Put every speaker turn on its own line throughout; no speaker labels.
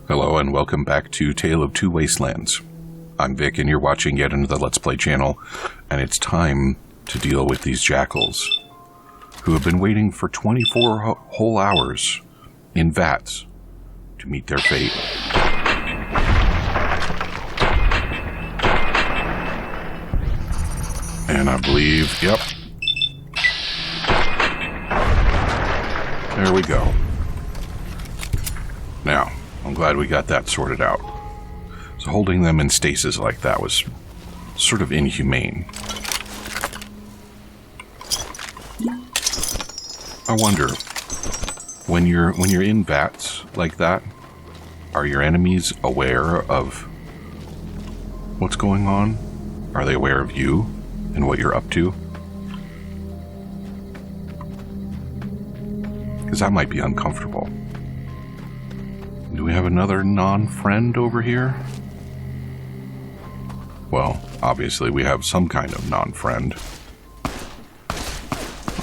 Hello and welcome back to Tale of Two Wastelands. I'm Vic and you're watching yet another Let's Play channel, and it's time to deal with these jackals who have been waiting for 24 whole hours in vats to meet their fate. And I believe, yep. There we go. Now, I'm glad we got that sorted out. So holding them in stasis like that was sort of inhumane. I wonder, when you're in vats like that, are your enemies aware of what's going on? Are they aware of you and what you're up to? Because that might be uncomfortable. Do we have another non-friend over here? Well, obviously we have some kind of non-friend.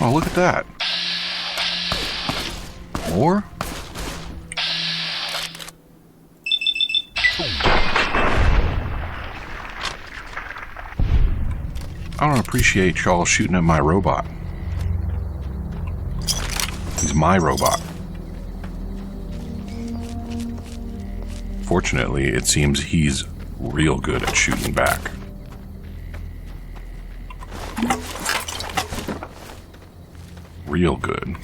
Oh, look at that. More? I don't appreciate y'all shooting at my robot. He's my robot. Fortunately, it seems he's real good at shooting back. Real good.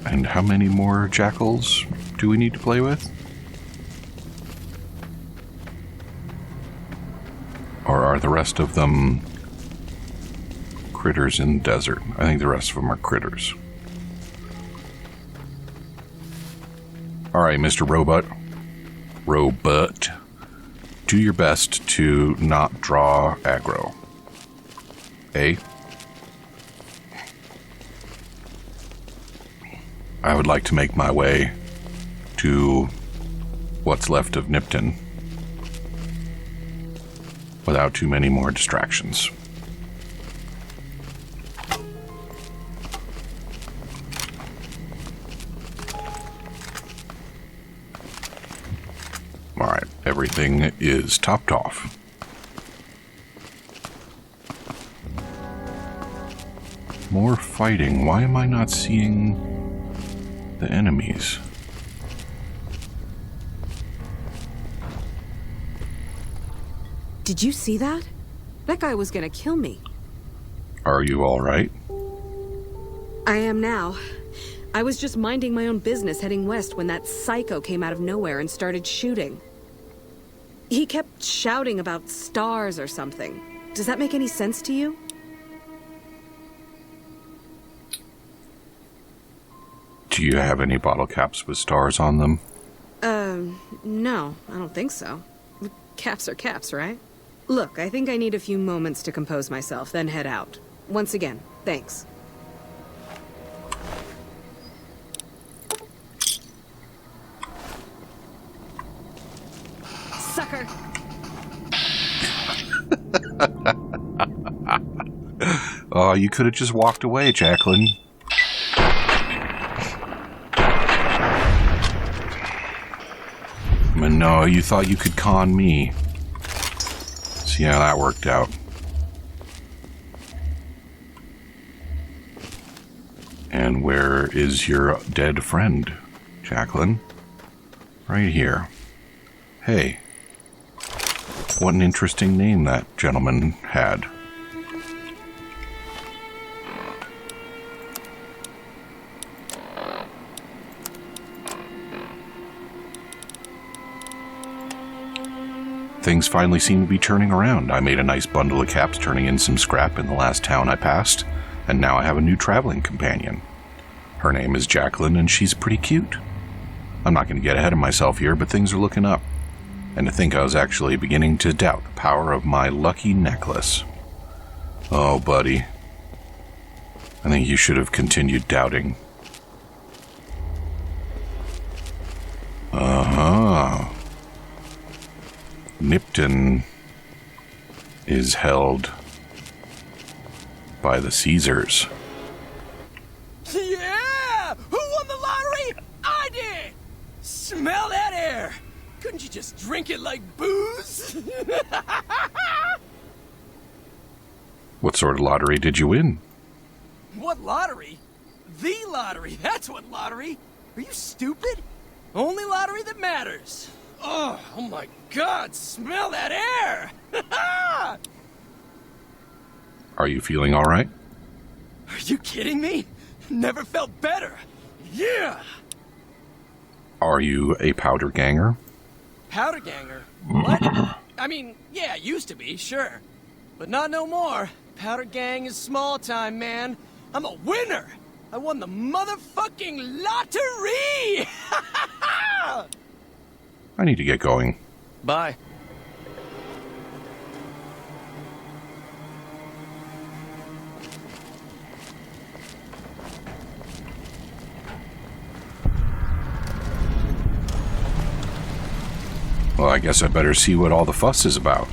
And how many more jackals do we need to play with? Or are the rest of them critters in the desert? I think the rest of them are critters. Alright, Mr. Robot. Do your best to not draw aggro. Eh? I would like to make my way to what's left of Nipton without too many more distractions. Alright, everything is topped off. More fighting. Why am I not seeing the enemies?
Did you see that? That guy was gonna kill me.
Are you alright?
I am now. I was just minding my own business heading west when that psycho came out of nowhere and started shooting. He kept shouting about stars or something. Does that make any sense to you?
Do you have any bottle caps with stars on them?
No, I don't think so. Caps are caps, right? Look, I think I need a few moments to compose myself, then head out. Once again, thanks. Sucker!
Oh, you could have just walked away, Jacqueline. But no, you thought you could con me. See how that worked out. And where is your dead friend, Jacqueline? Right here. Hey. What an interesting name that gentleman had. Things finally seem to be turning around. I made a nice bundle of caps, turning in some scrap in the last town I passed, and now I have a new traveling companion. Her name is Jacqueline, and she's pretty cute. I'm not going to get ahead of myself here, but things are looking up. And to think I was actually beginning to doubt the power of my lucky necklace. Oh, buddy. I think you should have continued doubting. Uh-huh. Nipton is held by the Caesars.
Yeah! Who won the lottery? I did! Smell that air! Couldn't you just drink it like booze?
What sort of lottery did you win?
What lottery? The lottery! That's what lottery! Are you stupid? Only lottery that matters. Oh my God! Smell that air!
Are you feeling all right?
Are you kidding me? Never felt better. Yeah!
Are you a powder ganger?
Powder ganger? What? I mean, yeah, used to be, sure. But not no more. Powder gang is small time, man. I'm a winner! I won the motherfucking lottery!
I need to get going.
Bye.
Well, I guess I better see what all the fuss is about.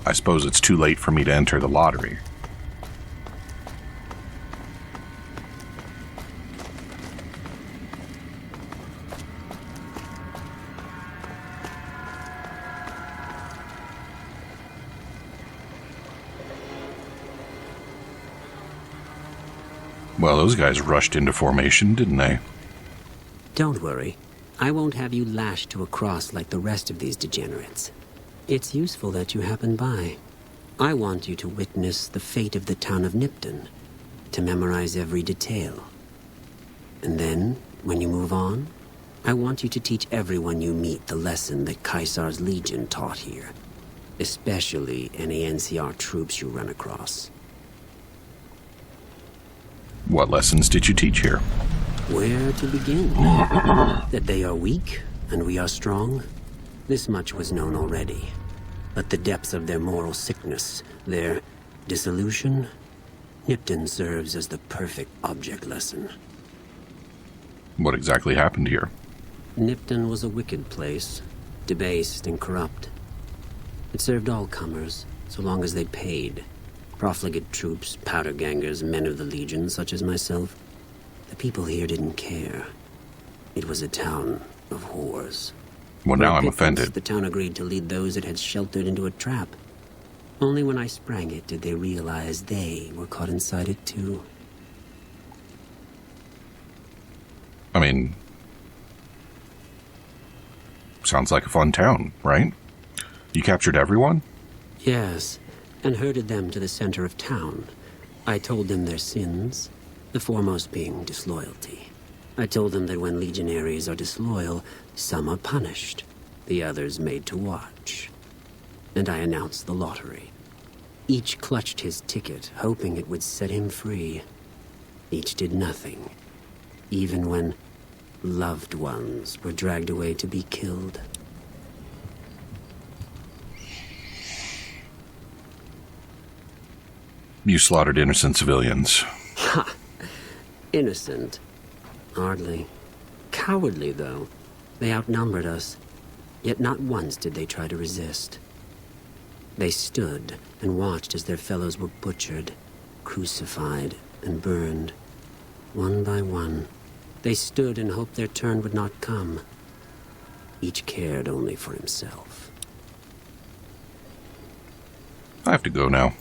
I suppose it's too late for me to enter the lottery. Well, those guys rushed into formation, didn't they?
Don't worry. I won't have you lashed to a cross like the rest of these degenerates. It's useful that you happen by. I want you to witness the fate of the town of Nipton, to memorize every detail. And then, when you move on, I want you to teach everyone you meet the lesson that Caesar's Legion taught here, especially any NCR troops you run across.
What lessons did you teach here?
Where to begin? That they are weak, and we are strong? This much was known already. But the depths of their moral sickness, their dissolution, Nipton serves as the perfect object lesson.
What exactly happened here?
Nipton was a wicked place, debased and corrupt. It served all comers, so long as they paid. Profligate troops, powder gangers, men of the Legion, such as myself. The people here didn't care. It was a town of whores.
Well, now I'm
For a pittance,
offended.
The town agreed to lead those it had sheltered into a trap. Only when I sprang it did they realize they were caught inside it too.
I mean, sounds like a fun town, right? You captured everyone?
Yes, and herded them to the center of town. I told them their sins, the foremost being disloyalty. I told them that when legionaries are disloyal, some are punished, the others made to watch. And I announced the lottery. Each clutched his ticket, hoping it would set him free. Each did nothing, even when loved ones were dragged away to be killed.
You slaughtered innocent civilians.
Ha! Innocent. Hardly. Cowardly, though. They outnumbered us. Yet not once did they try to resist. They stood and watched as their fellows were butchered, crucified, and burned. One by one. They stood and hoped their turn would not come. Each cared only for himself.
I have to go now.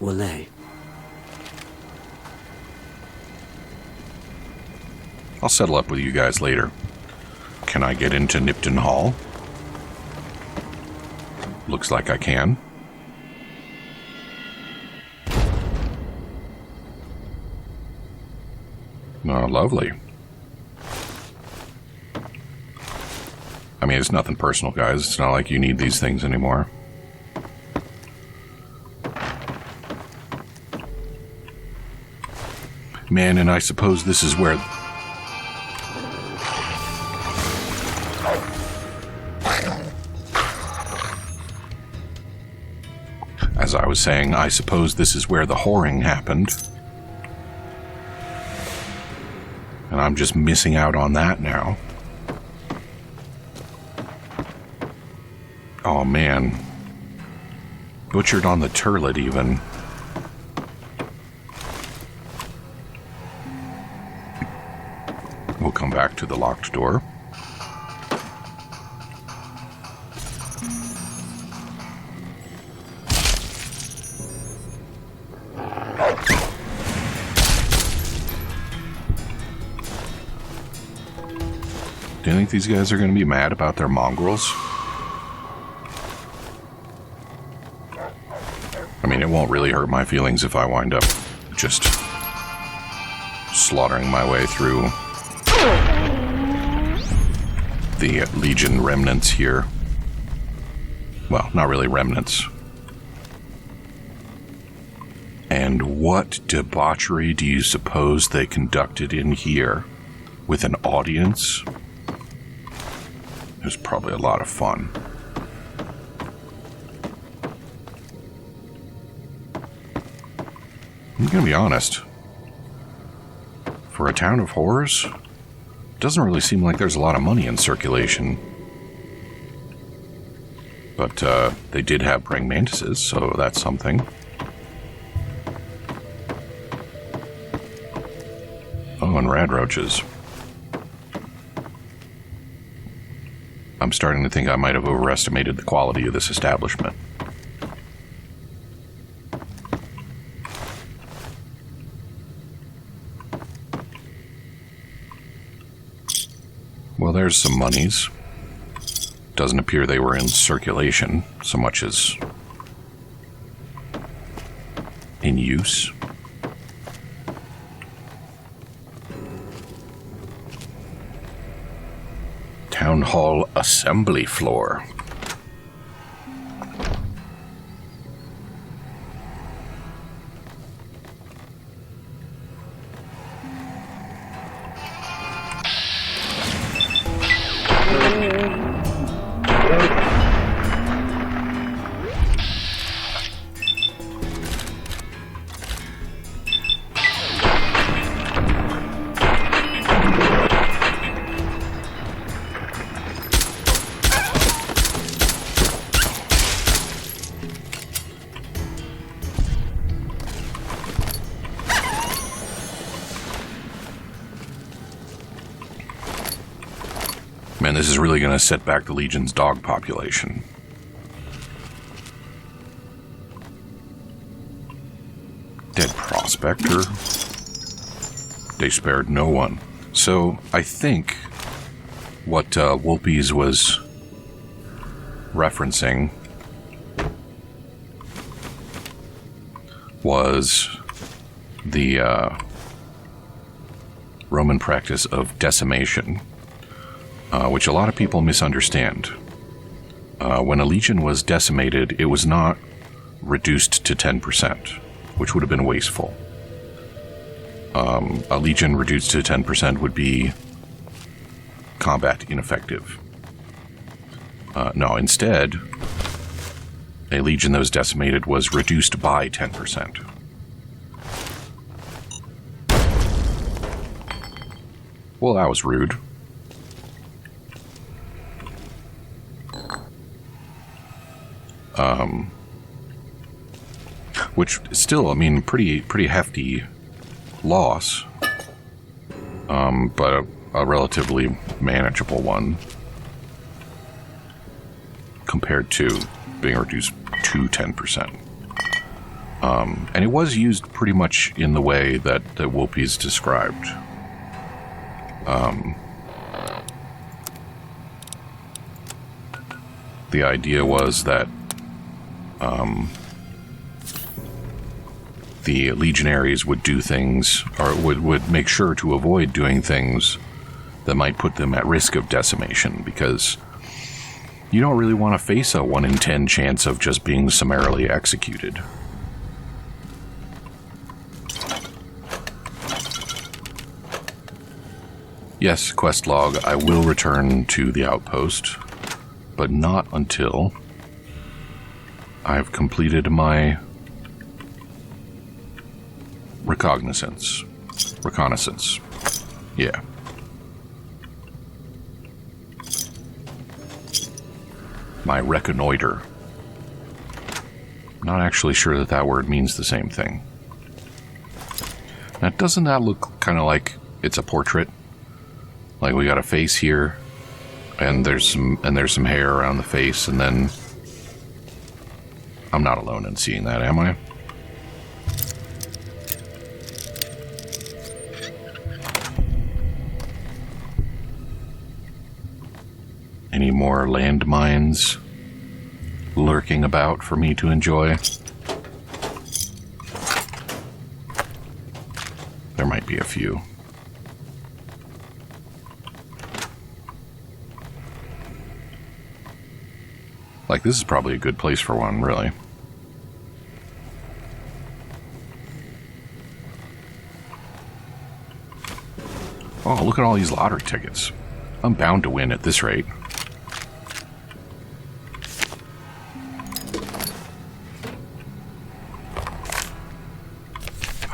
Wale.
I'll settle up with you guys later. Can I get into Nipton Hall? Looks like I can. Oh, lovely. I mean, it's nothing personal, guys. It's not like you need these things anymore. Man, and I suppose this is where... As I was saying, I suppose this is where the whoring happened. And I'm just missing out on that now. Oh man. Butchered on the turlet even. come back to the locked door. Do you think these guys are going to be mad about their mongrels? I mean, it won't really hurt my feelings if I wind up just slaughtering my way through the Legion remnants here. Well, not really remnants. And what debauchery do you suppose they conducted in here with an audience? It was probably a lot of fun. I'm gonna be honest. For a town of horrors, it doesn't really seem like there's a lot of money in circulation. But they did have praying mantises, so that's something. Oh, and rad roaches. I'm starting to think I might have overestimated the quality of this establishment. Well, there's some monies. Doesn't appear they were in circulation so much as in use. Town Hall Assembly Floor. Man, this is really going to set back the Legion's dog population. Dead prospector. They spared no one. So, I think what Wolpies was referencing was the Roman practice of decimation, which a lot of people misunderstand. When a legion was decimated, it was not reduced to 10%, which would have been wasteful. A legion reduced to 10% would be combat ineffective. No, instead, a legion that was decimated was reduced by 10%. Well, that was rude. Which still, I mean, pretty hefty loss, but a relatively manageable one compared to being reduced to 10%. And it was used pretty much in the way that Wolpies described. The idea was that the legionaries would do things, or would make sure to avoid doing things that might put them at risk of decimation, because you don't really want to face a 1 in 10 chance of just being summarily executed. Yes, quest log, I will return to the outpost, but not until I've completed my reconnaissance. Yeah. My reconnoiter. Not actually sure that that word means the same thing. Now, doesn't that look kind of like it's a portrait Like, we got a face here, and there's some hair around the face, and then I'm not alone in seeing that, am I? Any more landmines lurking about for me to enjoy? There might be a few. Like, this is probably a good place for one, really. Oh, look at all these lottery tickets. I'm bound to win at this rate.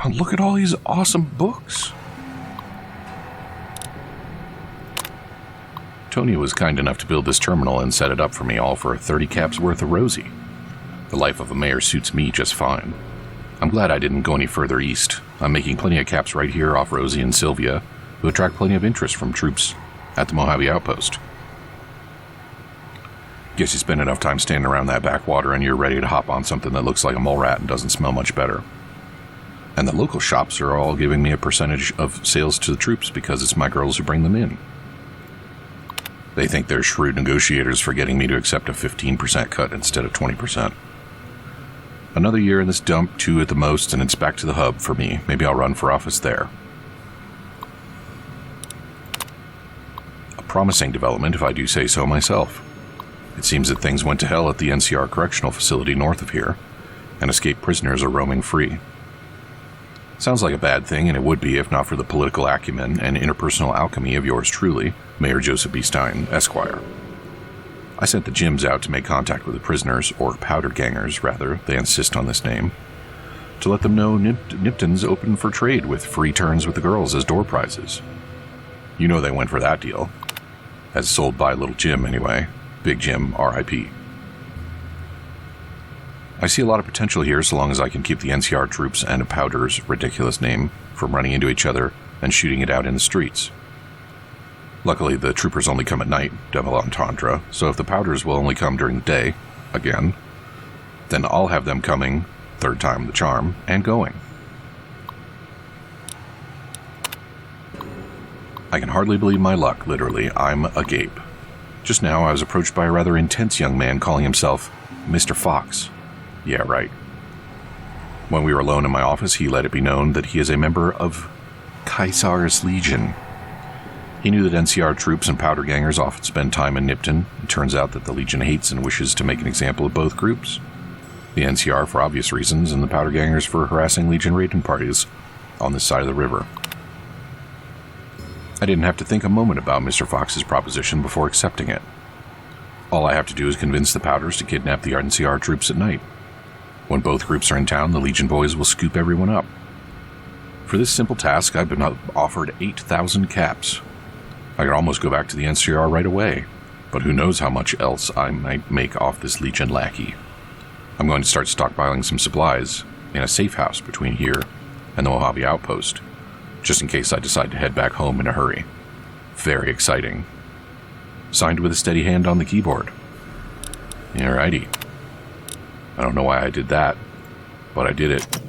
Oh, look at all these awesome books. Tony was kind enough to build this terminal and set it up for me, all for 30 caps worth of Rosie. The life of a mayor suits me just fine. I'm glad I didn't go any further east. I'm making plenty of caps right here off Rosie and Sylvia, who attract plenty of interest from troops at the Mojave Outpost. Guess you spend enough time standing around that backwater and you're ready to hop on something that looks like a mole rat and doesn't smell much better. And the local shops are all giving me a percentage of sales to the troops because it's my girls who bring them in. They think they're shrewd negotiators for getting me to accept a 15% cut instead of 20%. Another year in this dump, 2 at the most, and it's back to the hub for me. Maybe I'll run for office there. A promising development, if I do say so myself. It seems that things went to hell at the NCR Correctional Facility north of here, and escaped prisoners are roaming free. Sounds like a bad thing, and it would be if not for the political acumen and interpersonal alchemy of yours truly, Mayor Joseph B. Stein, Esquire. I sent the Jims out to make contact with the prisoners, or powder gangers, rather, they insist on this name, to let them know Nipton's open for trade with free turns with the girls as door prizes. You know they went for that deal. As sold by Little Jim, anyway. Big Jim, R.I.P. I see a lot of potential here so long as I can keep the NCR troops and a Powder's ridiculous name from running into each other and shooting it out in the streets. Luckily, the troopers only come at night, double entendre, so if the Powders will only come during the day, again, then I'll have them coming, third time the charm, and going. I can hardly believe my luck, literally. I'm agape. Just now, I was approached by a rather intense young man calling himself Mr. Fox. Yeah, right. When we were alone in my office, he let it be known that he is a member of Caesar's Legion. He knew that NCR troops and powder gangers often spend time in Nipton. It turns out that the Legion hates and wishes to make an example of both groups. The NCR for obvious reasons, and the powder gangers for harassing Legion raiding parties on this side of the river. I didn't have to think a moment about Mr. Fox's proposition before accepting it. All I have to do is convince the Powders to kidnap the NCR troops at night. When both groups are in town, the Legion boys will scoop everyone up. For this simple task, I've been offered 8,000 caps. I could almost go back to the NCR right away, but who knows how much else I might make off this Legion lackey. I'm going to start stockpiling some supplies in a safe house between here and the Mojave Outpost, just in case I decide to head back home in a hurry. Very exciting. Signed with a steady hand on the keyboard. Alrighty. I don't know why I did that, but I did it.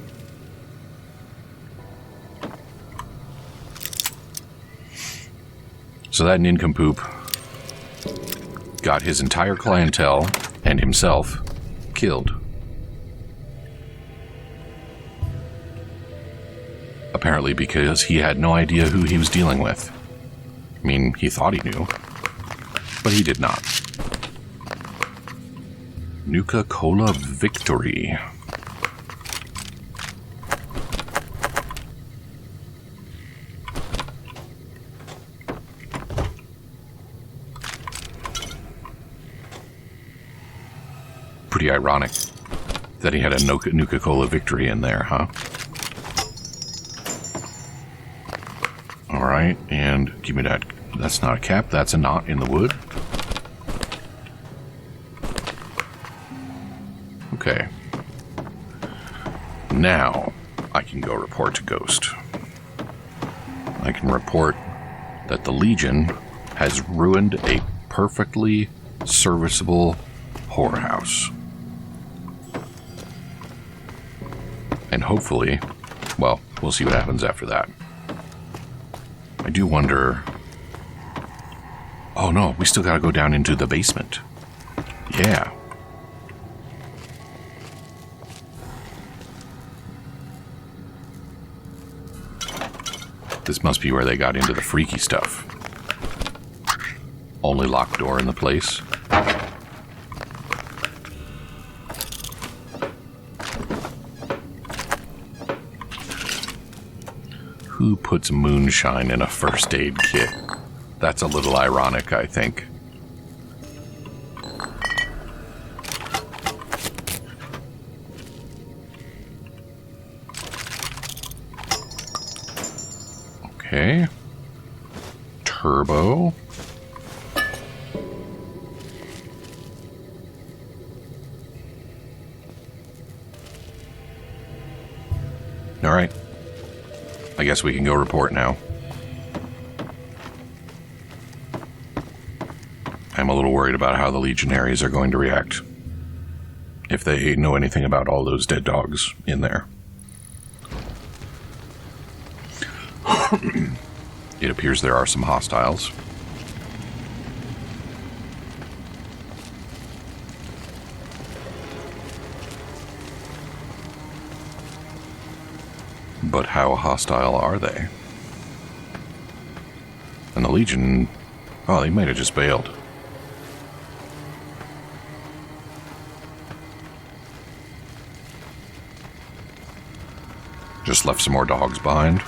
So that nincompoop got his entire clientele and himself killed. Apparently because he had no idea who he was dealing with. I mean, he thought he knew, but he did not. Nuka-Cola victory. Pretty ironic that he had a Nuka-Cola victory in there, huh? Alright, and give me that. That's not a cap, that's a knot in the wood. Okay. Now, I can go report to Ghost. I can report that the Legion has ruined a perfectly serviceable whorehouse. And hopefully, well, we'll see what happens after that. I do wonder... Oh no, we still gotta go down into the basement. Yeah. This must be where they got into the freaky stuff. Only locked door in the place. Who puts moonshine in a first aid kit? That's a little ironic, I think. Okay. Turbo. All right. I guess we can go report now. I'm a little worried about how the Legionaries are going to react. If they know anything about all those dead dogs in there. It appears there are some hostiles. But how hostile are they? And the Legion... Oh, they might have just bailed. Just left some more dogs behind.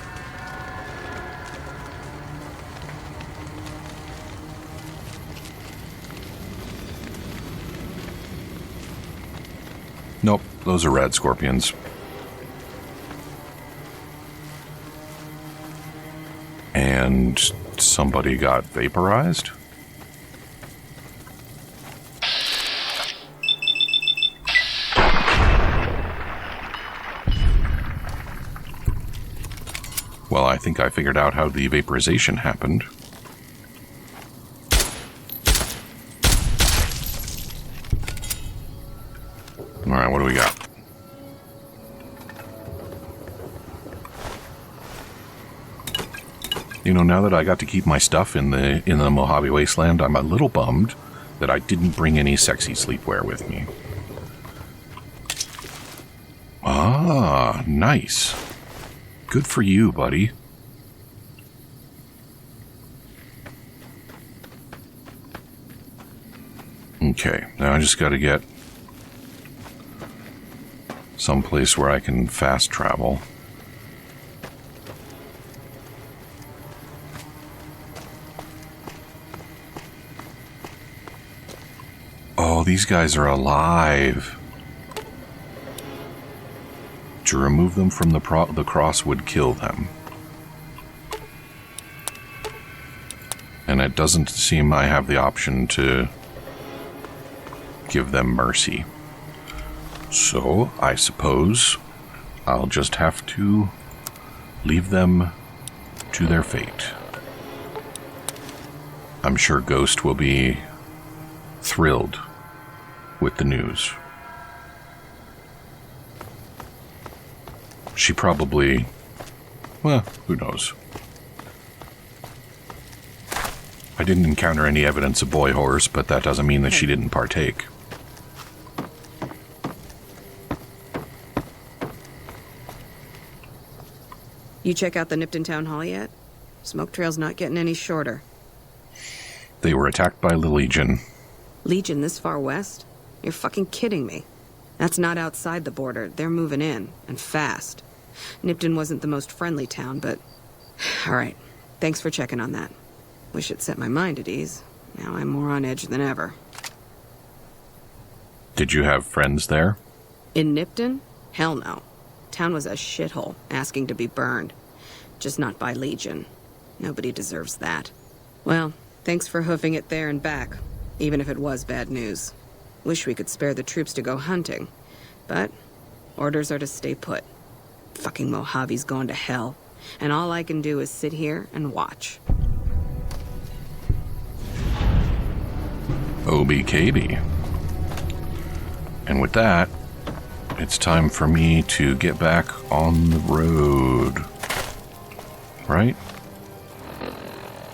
Nope, those are rad scorpions. And somebody got vaporized? Well, I think I figured out how the vaporization happened. Alright, what do we got? You know, now that I got to keep my stuff in the Mojave Wasteland, I'm a little bummed that I didn't bring any sexy sleepwear with me. Ah, nice. Good for you, buddy. Okay, now I just gotta get someplace where I can fast travel. Oh, these guys are alive. To remove them from the cross would kill them. And it doesn't seem I have the option to give them mercy. So, I suppose I'll just have to leave them to their fate. I'm sure Ghost will be thrilled with the news. She probably... well, who knows? I didn't encounter any evidence of boy horrors, but that doesn't mean that she didn't partake.
You check out the Nipton Town Hall yet? Smoke trail's not getting any shorter.
They were attacked by the Legion.
Legion this far west? You're fucking kidding me. That's not outside the border. They're moving in, and fast. Nipton wasn't the most friendly town, but... Alright, thanks for checking on that. Wish it set my mind at ease. Now I'm more on edge than ever.
Did you have friends there?
In Nipton? Hell no. Town was a shithole, asking to be burned. Just not by Legion. Nobody deserves that. Well, thanks for hoofing it there and back, even if it was bad news. Wish we could spare the troops to go hunting, but orders are to stay put. Fucking Mojave's going to hell, and all I can do is sit here and watch.
OBKB. And with that, it's time for me to get back on the road. Right?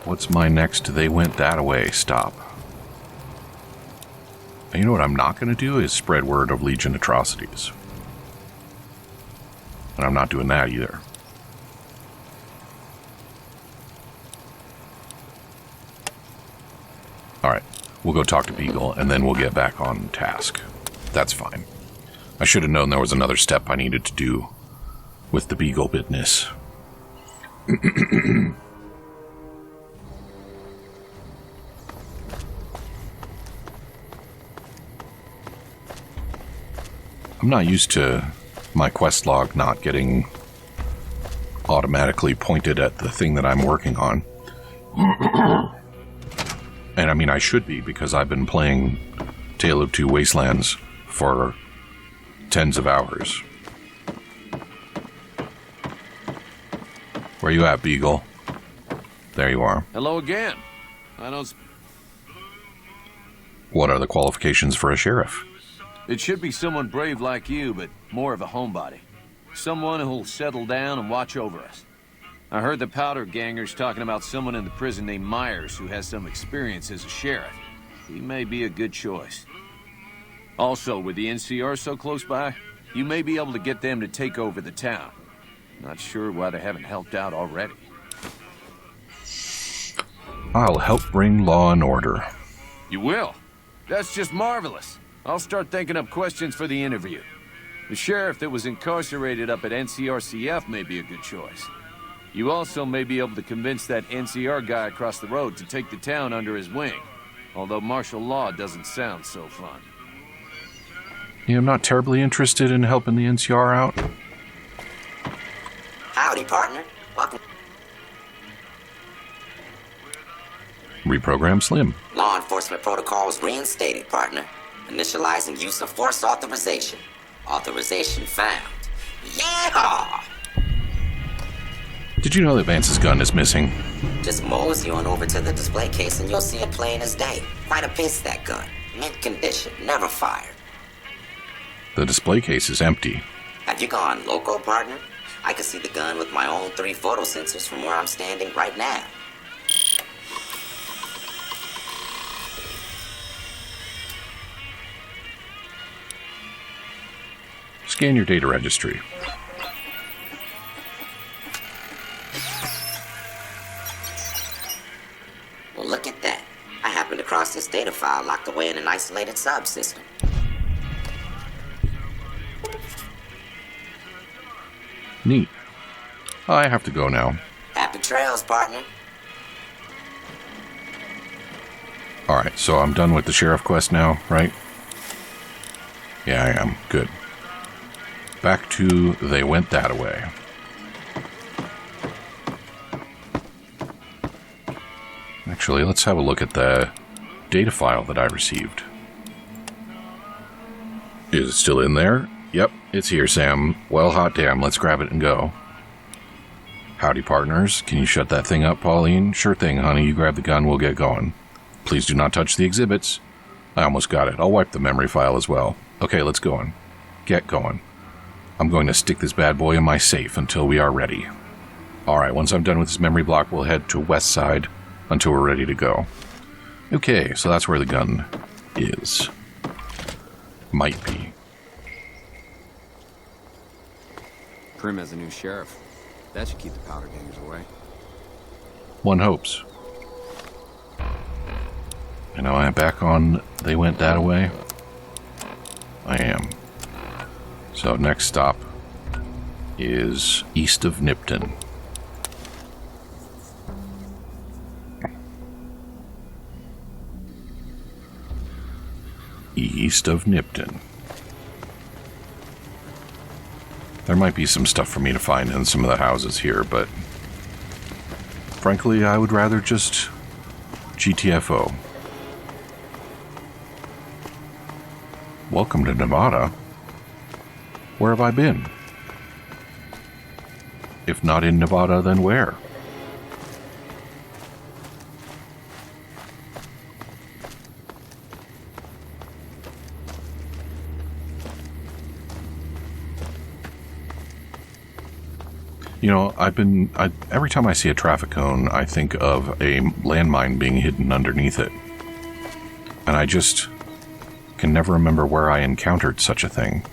What's my next they went that away stop? And you know what I'm not going to do is spread word of Legion atrocities. And I'm not doing that either. Alright, we'll go talk to Beagle and then we'll get back on task. That's fine. I should have known there was another step I needed to do with the Beagle business. I'm not used to my quest log not getting automatically pointed at the thing that I'm working on. And I mean, I should be, because I've been playing Tale of Two Wastelands for tens of hours. Where you at, Beagle? There you are.
Hello again.
What are the qualifications for a sheriff?
It should be someone brave like you, but more of a homebody. Someone who'll settle down and watch over us. I heard the Powder Gangers talking about someone in the prison named Myers who has some experience as a sheriff. He may be a good choice. Also, with the NCR so close by, you may be able to get them to take over the town. Not sure why they haven't helped out already.
I'll help bring law and order.
You will? That's just marvelous. I'll start thinking up questions for the interview. The sheriff that was incarcerated up at NCRCF may be a good choice. You also may be able to convince that NCR guy across the road to take the town under his wing. Although martial law doesn't sound so fun.
Yeah, I'm not terribly interested in helping the NCR out.
Howdy, partner. Welcome.
Reprogram Slim.
Law enforcement protocols reinstated, partner. Initializing use of force authorization. Authorization found. Yeah!
Did you know that Vance's gun is missing?
Just mosey on over to the display case and you'll see it plain as day. Quite a piece, that gun. Mint condition, never fired.
The display case is empty.
Have you gone loco, partner? I can see the gun with my own 3 photo sensors from where I'm standing right now.
Scan your data registry.
Well, look at that. I happened across this data file locked away in an isolated subsystem.
Neat. I have to go now.
Happy trails, partner.
Alright, so I'm done with the sheriff quest now, right? Yeah, I am. Good. Back to they went that way. Actually, let's have a look at the data file that I received. Is it still in there? Yep, it's here, Sam. Well, hot damn, let's grab it and go. Howdy, partners. Can you shut that thing up, Pauline? Sure thing, honey. You grab the gun, we'll get going. Please do not touch the exhibits. I almost got it. I'll wipe the memory file as well. Okay, let's go on. Get going. I'm going to stick this bad boy in my safe until we are ready. Alright, once I'm done with this memory block, we'll head to West Side until we're ready to go. Okay, so that's where the gun is. Might be.
Prim has a new sheriff. That should keep the powder gangers away.
One hopes. And now I'm back on They Went That Away. I am. So next stop is east of Nipton. East of Nipton. There might be some stuff for me to find in some of the houses here, but frankly, I would rather just GTFO. Welcome to Nevada. Where have I been? If not in Nevada, then where? You know, every time I see a traffic cone, I think of a landmine being hidden underneath it. And I just can never remember where I encountered such a thing.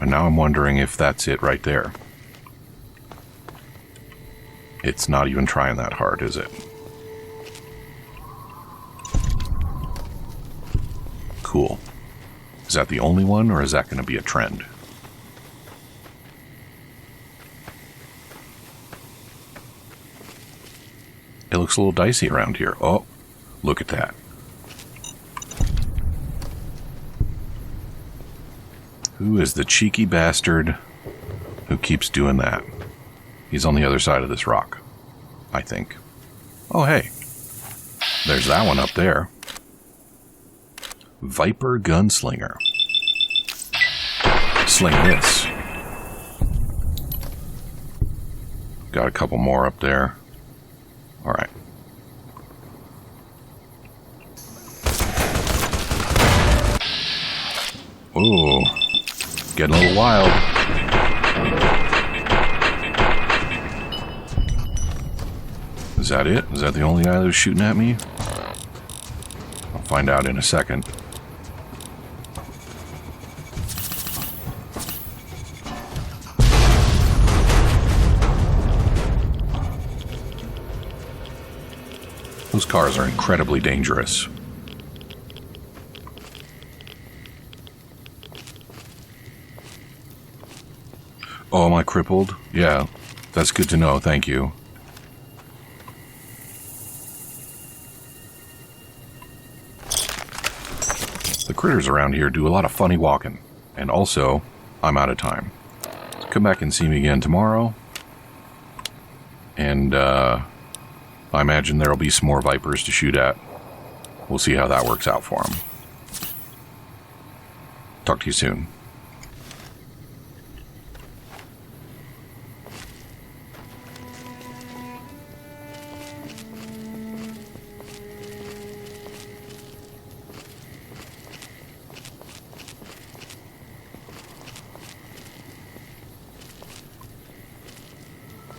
And now I'm wondering if that's it right there. It's not even trying that hard, is it? Cool. Is that the only one, or is that going to be a trend? It looks a little dicey around here. Oh, look at that. Who is the cheeky bastard who keeps doing that? He's on the other side of this rock, I think. Oh, hey. There's that one up there. Viper Gunslinger. Sling this. Got a couple more up there. Alright. Ooh. Getting a little wild. Is that it? Is that the only guy that was shooting at me? I'll find out in a second. Those cars are incredibly dangerous. Oh, am I crippled? Yeah, that's good to know, thank you. The critters around here do a lot of funny walking. And also, I'm out of time. So come back and see me again tomorrow. And, I imagine there'll be some more Vipers to shoot at. We'll see how that works out for them. Talk to you soon.